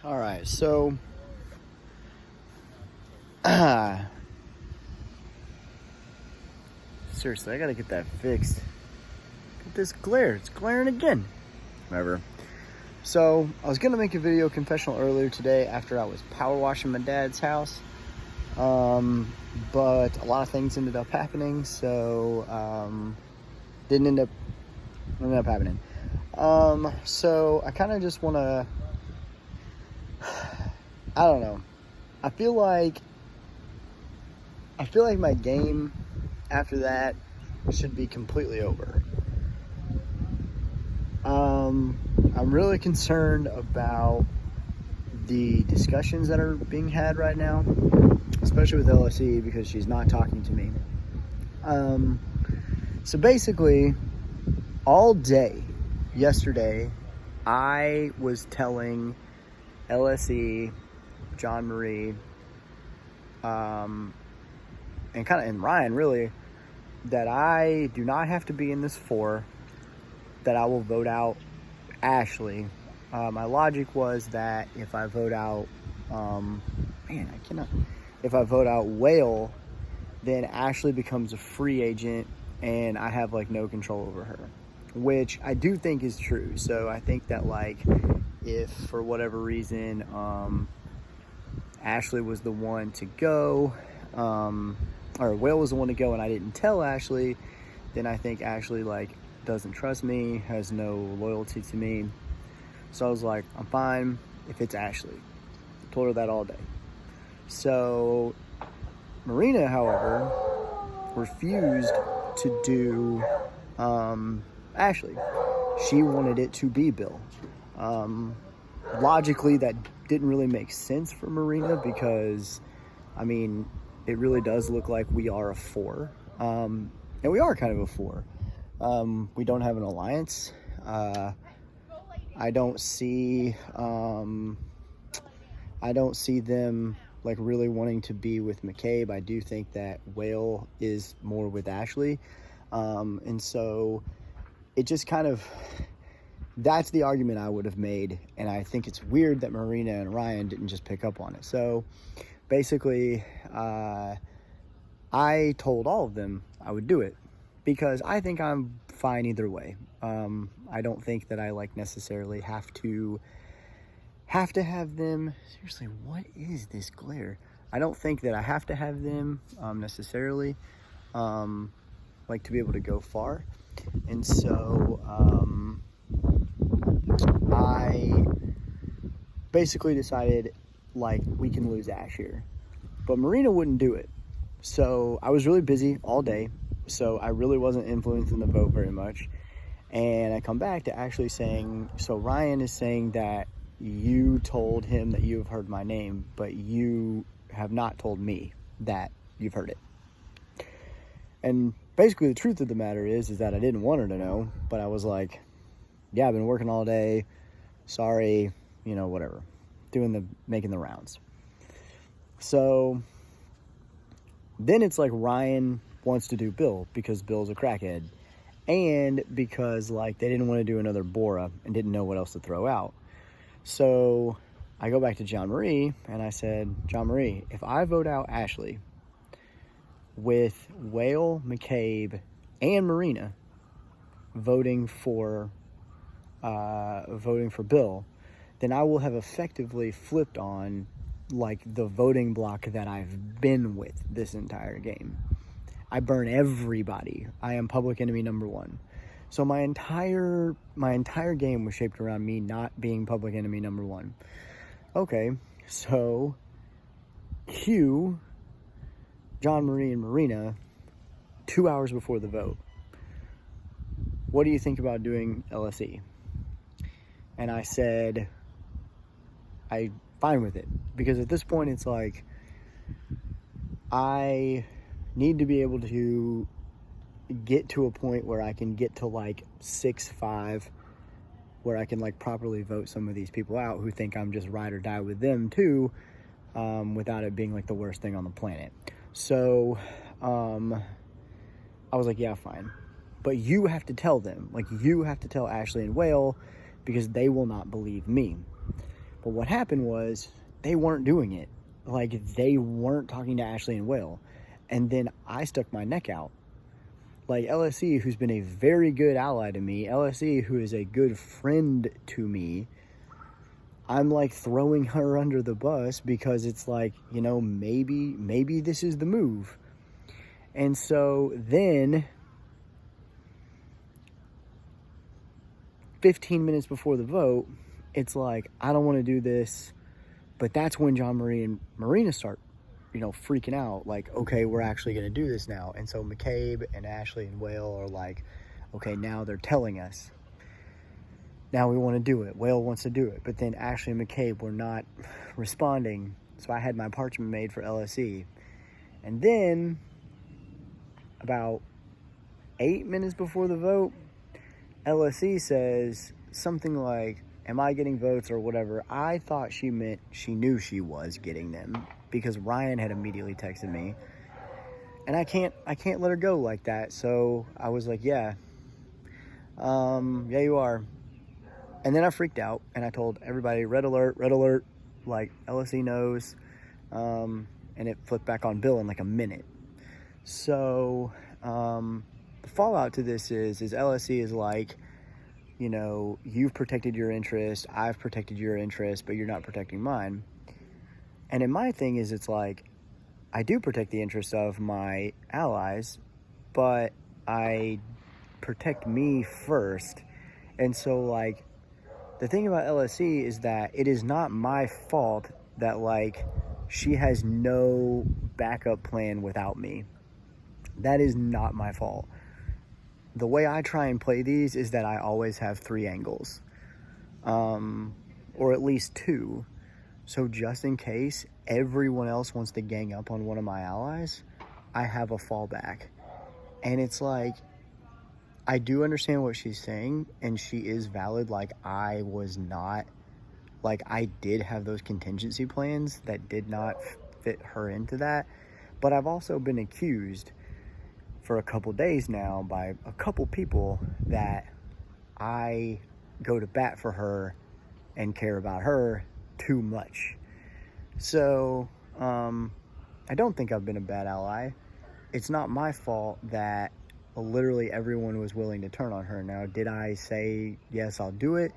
All right, so seriously, I gotta get that fixed. Get this glare, it's glaring again. Whatever. So I was gonna make a video confessional earlier today after I was power washing my dad's house, but a lot of things ended up happening, so didn't end up happening. So I kind of just want to. I don't know. I feel like my game after that should be completely over. I'm really concerned about the discussions that are being had right now, especially with LSE, because she's not talking to me. So basically, all day yesterday, I was telling LSE, John Marie, and Ryan really, that I do not have to be in this for, that I will vote out Ashley. My logic was that if I vote out, if I vote out Whale, then Ashley becomes a free agent and I have like no control over her, which I do think is true. So I think that like, if for whatever reason, Ashley was the one to go, or Whale was the one to go and I didn't tell Ashley, then I think Ashley like doesn't trust me, has no loyalty to me. So I was like, I'm fine if it's Ashley. I told her that all day. So Marina, however, refused to do Ashley. She wanted it to be Bill. Logically, that didn't really make sense for Marina because, I mean, it really does look like we are a 4. And we are kind of a 4. We don't have an alliance. I don't see them like really wanting to be with McCabe. I do think that Whale is more with Ashley. And so it just kind of, that's the argument I would have made. And I think it's weird that Marina and Ryan didn't just pick up on it. So basically, I told all of them I would do it because I think I'm fine either way. I don't think that I like necessarily have to have them. Seriously, what is this glare? I don't think that I have to have them necessarily like to be able to go far. And so I basically decided like we can lose Ash here, but Marina wouldn't do it. So I was really busy all day, so I really wasn't influencing the vote very much. And I come back to actually saying, so Ryan is saying that you told him that you've heard my name, but you have not told me that you've heard it. And basically the truth of the matter is that I didn't want her to know, but I was like, yeah, I've been working all day. Sorry, whatever. Making the rounds. So then it's like Ryan wants to do Bill because Bill's a crackhead. And because like they didn't want to do another Bora and didn't know what else to throw out. So I go back to John Marie and I said, John Marie, if I vote out Ashley with Whale, McCabe, and Marina voting for Bill, then I will have effectively flipped on like the voting block that I've been with this entire game. I burn everybody. I am public enemy number 1. So my entire game was shaped around me not being public enemy number 1. Okay, so cue John Marie and Marina 2 hours before the vote. What do you think about doing LSE? And I said, I'm fine with it. Because at this point, it's like, I need to be able to get to a point where I can get to like 6-5, where I can like properly vote some of these people out who think I'm just ride or die with them too, without it being like the worst thing on the planet. So I was like, yeah, fine. But you have to tell them, like you have to tell Ashley and Whale, because they will not believe me. But what happened was they weren't doing it. Like, they weren't talking to Ashley and Will. And then I stuck my neck out. Like, LSE, who's been a very good ally to me, LSE, who is a good friend to me, I'm like throwing her under the bus because it's like, you know, maybe this is the move. And so then 15 minutes before the vote, it's like, I don't want to do this. But that's when John Marie and Marina start, you know, freaking out. Like, okay, we're actually going to do this now. And so McCabe and Ashley and Whale are like, okay, now they're telling us. Now we want to do it. Whale wants to do it. But then Ashley and McCabe were not responding. So I had my parchment made for LSE. And then about 8 minutes before the vote, LSE says something like, am I getting votes or whatever? I thought she meant she knew she was getting them because Ryan had immediately texted me. And I can't let her go like that. So I was like, yeah, you are. And then I freaked out and I told everybody, red alert, like LSE knows. And it flipped back on Bill in like a minute. So the fallout to this is LSE is like, you know, you've protected your interest, I've protected your interest, but you're not protecting mine. And in my thing is, it's like, I do protect the interests of my allies, but I protect me first. And so, like, the thing about LSE is that it is not my fault that, like, she has no backup plan without me. That is not my fault. The way I try and play these is that I always have 3 angles, or at least 2. So just in case everyone else wants to gang up on one of my allies, I have a fallback. And it's like, I do understand what she's saying, and she is valid. Like, I was not, like, I did have those contingency plans that did not fit her into that. But I've also been accused for a couple days now by a couple people that I go to bat for her and care about her too much. So I don't think I've been a bad ally. It's not my fault that literally everyone was willing to turn on her. Now, did I say, yes, I'll do it?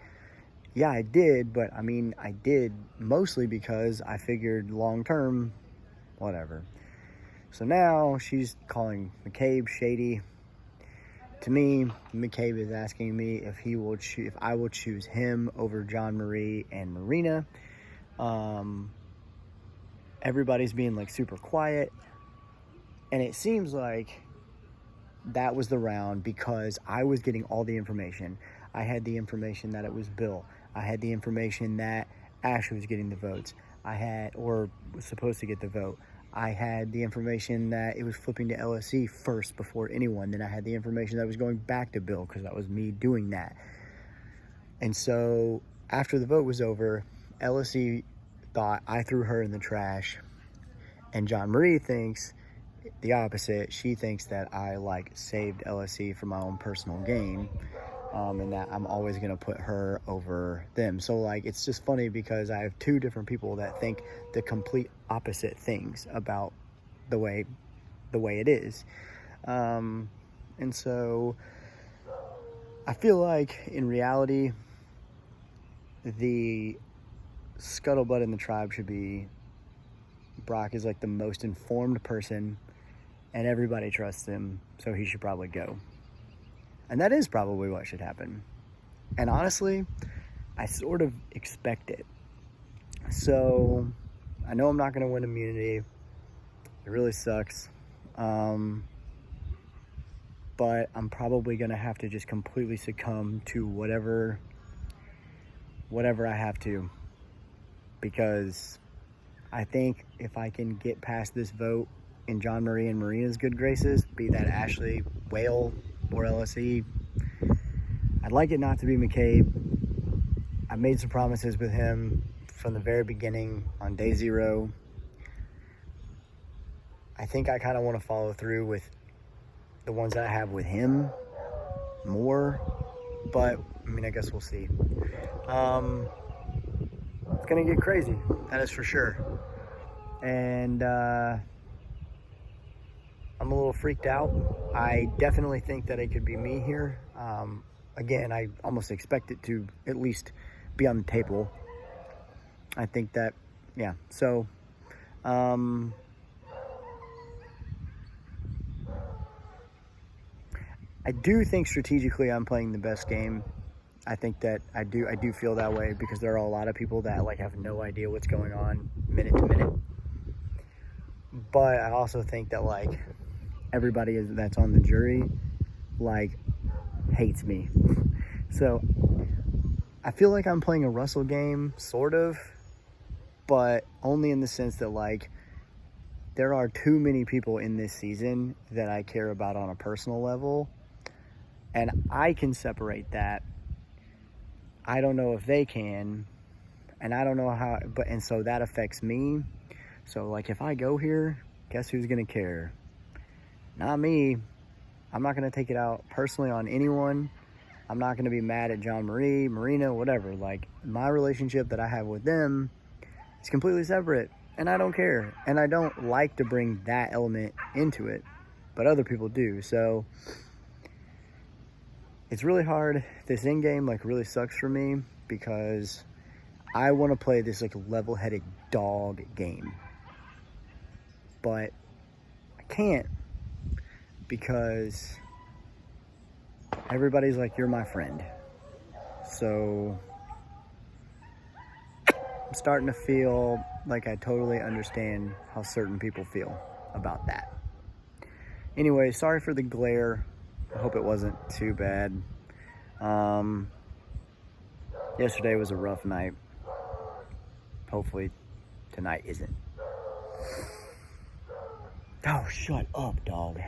Yeah, I did, but I mean, I did mostly because I figured long term, whatever. So now she's calling McCabe shady. To me, McCabe is asking me if I will choose him over John Marie and Marina. Everybody's being like super quiet, and it seems like that was the round because I was getting all the information. I had the information that it was Bill. I had the information that Ashley was getting the votes. Or was supposed to get the vote. I had the information that it was flipping to LSE first before anyone. Then I had the information that was going back to Bill because that was me doing that. And so after the vote was over, LSE thought I threw her in the trash. And John Marie thinks the opposite. She thinks that I like saved LSE for my own personal gain. And that I'm always going to put her over them. So, like, it's just funny because I have 2 different people that think the complete opposite things about the way it is. And so I feel like in reality, the scuttlebutt in the tribe should be Brock is like the most informed person and everybody trusts him, so he should probably go. And that is probably what should happen. And honestly, I sort of expect it. So I know I'm not going to win immunity. It really sucks. But I'm probably going to have to just completely succumb to whatever I have to. Because I think if I can get past this vote in John Marie and Marina's good graces, be that Ashley, Whale, or LSE, I'd like it not to be McCabe. I made some promises with him from the very beginning on day 0. I think I kind of want to follow through with the ones that I have with him more, but I mean, I guess we'll see. it's gonna get crazy. That is for sure. And I'm a little freaked out. I definitely think that it could be me here. Again, I almost expect it to at least be on the table. I think that, yeah. So, I do think strategically I'm playing the best game. I think that I do feel that way because there are a lot of people that like have no idea what's going on minute to minute. But I also think that like everybody that's on the jury like hates me. So I feel like I'm playing a Russell game, sort of, but only in the sense that like there are too many people in this season that I care about on a personal level, and I can separate that. I don't know if they can, and I don't know how, and so that affects me. So like if I go here, guess who's gonna care? Not me. I'm not gonna take it out personally on anyone. I'm not gonna be mad at John Marie, Marina, whatever. Like my relationship that I have with them is completely separate, and I don't care. And I don't like to bring that element into it, but other people do. So it's really hard. This end game like really sucks for me because I want to play this like level-headed dog game, but I can't because everybody's like, you're my friend. So I'm starting to feel like I totally understand how certain people feel about that. Anyway, sorry for the glare. I hope it wasn't too bad. Yesterday was a rough night. Hopefully tonight isn't. Oh, shut up, dog.